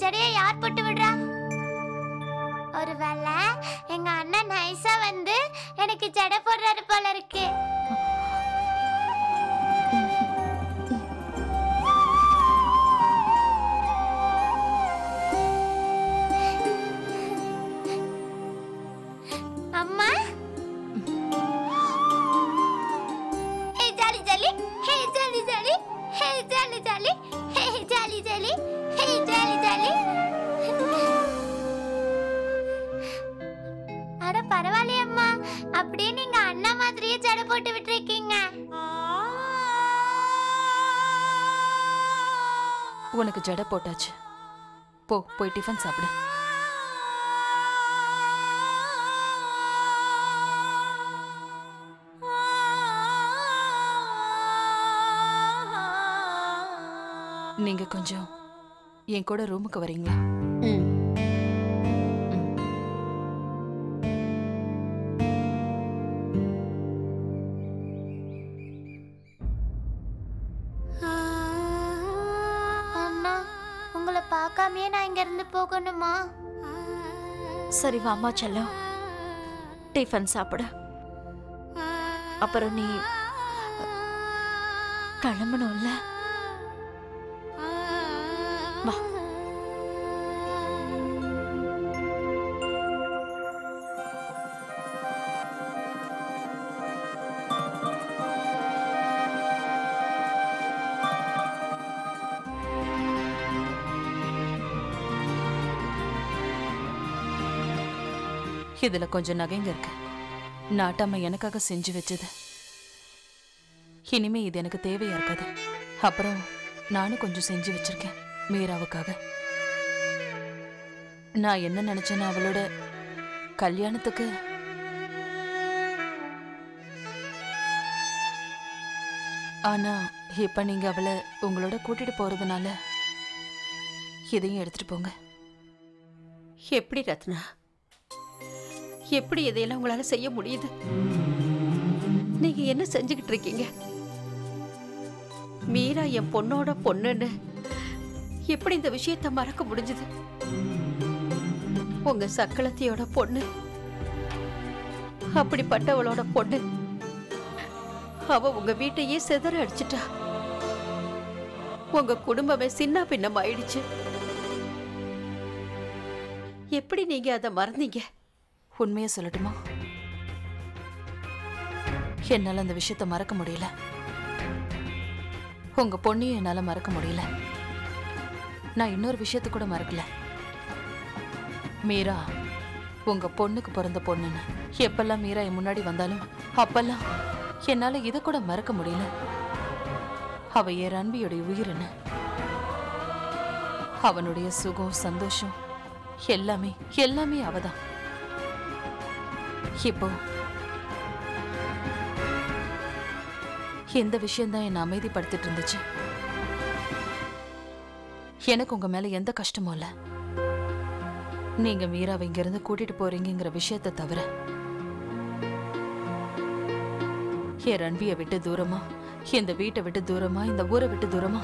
ஜடைய யார் போட்டு விடுறா? ஒருவேளை எங்க அண்ணன் நைஸா வந்து எனக்கு ஜடை போடுறாரு போல இருக்கு. அம்மா ஹே ஜாலி ஜாலி, ஹே ஜாலி ஜாலி, ஹே ஜாலி ஜாலி, ஹே ஜாலி ஜாலி, ஹே ஜாலி ஜாலி. அட பரவாயில்லையே அம்மா, அப்படியே நீங்க அண்ணா மாதிரியே ஜடை போட்டு விட்டுருக்கீங்க. உனக்கு ஜடை போட்டாச்சு, போய் டிஃபன் சாப்பிடு. நீங்க கொஞ்சம் என் கூட ரூமுக்கு வரீங்களா? அண்ணா, உங்களை பார்க்காமயே நான் இங்க இருந்து போகணுமா? சரி வாமா செல்லம், டிஃபன் சாப்பிட. அப்புறம் நீ கிளம்பணும்ல, வா. இதுல கொஞ்சம் நகைங்க இருக்கு, நாட்டாம எனக்காக செஞ்சு வச்சது. இனிமே இது எனக்கு தேவையா இருக்காது. அப்புறம் நானும் கொஞ்சம் செஞ்சு வச்சிருக்கேன் மீராவுக்காக. நான் என்ன நினைச்சேன்னா, அவளோட கல்யாணத்துக்கு ஆனா இப்ப நீங்க அவளை உங்களோட கூட்டிட்டு போறதுனால இதையும் எடுத்துட்டு போங்க. எப்படி ரத்னா, எப்படி இதையெல்லாம் உங்களால செய்ய முடியுது? நீங்க என்ன செஞ்சுக்கிட்டு இருக்கீங்க? மீரா என் பொண்ணோட பொண்ணுன்னு எப்படி இந்த விஷயத்தை மறக்க முடிஞ்சது? உங்க சக்களத்தியோட பொண்ணு, அப்படிப்பட்டவளோட பொண்ணு, அவ உங்க வீட்டையே சிதற அடிச்சிட்டா. உங்க குடும்பமே சின்ன பின்னம் ஆயிடுச்சு. எப்படி நீங்க அதை மறந்தீங்க? உண்மையை சொல்லட்டுமா, என்னால அந்த விஷயத்தை மறக்க முடியல. உங்க பொண்ணையும் என்னால மறக்க முடியல. நான் இன்னொரு விஷயத்தை கூட மறக்கல. மீரா உங்க பொண்ணுக்கு பிறந்த பொண்ணுன்னு எப்பெல்லாம் மீரா என் முன்னாடி வந்தாலும் அப்பெல்லாம் என்னால இதை கூட மறக்க முடியல. அவ என் அன்பியோடைய உயிரின்னு, அவனுடைய சுகம் சந்தோஷம் எல்லாமே எல்லாமே அவதான். இப்போ எந்த விஷயம்தான் என்னை அமைதிப்படுத்திட்டு இருந்துச்சு. எனக்கு உங்க மேல எந்த கஷ்டமும் இல்ல. நீங்க மீராவை இங்க இருந்து கூட்டிட்டு போறீங்கிற விஷயத்தை தவிர, என் ரன்வியை விட்டு தூரமா, இந்த வீட்டை விட்டு தூரமா, இந்த ஊரை விட்டு தூரமா